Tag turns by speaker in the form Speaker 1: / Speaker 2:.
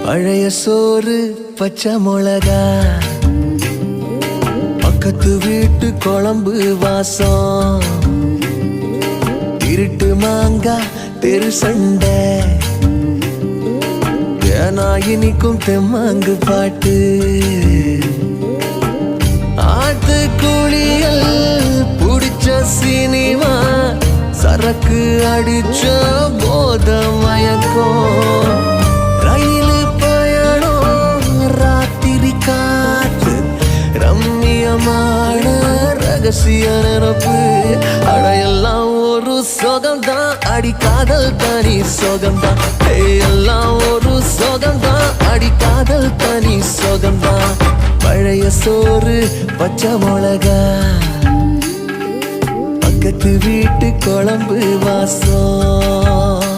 Speaker 1: பழைய சோறு பச்சை மிளகா, பக்கத்து வீட்டு குழம்பு வாசம், இருட்டு மாங்கா தெரு சண்டை, ஏனா இனிக்கும் தெம்மாங்கு பாட்டு, ஆட்டு குளியல் புடிச்ச சினிமா, சரக்கு அடிச்ச போத மயக்கம், ரயிலு பயணம் ராத்திரி காற்று, ரம்மியமான ரகசிய நினப்பு, அடையெல்லாம் ஒரு சோகம்தான், அடி காதல் தனி சோகம்தான், எல்லாம் ஒரு சோகம்தான், அடி காதல் தனி சோகம்தான். பழைய சோறு பச்சை மிளகா, பக்கத்து வீட்டு குழம்பு வாசம்.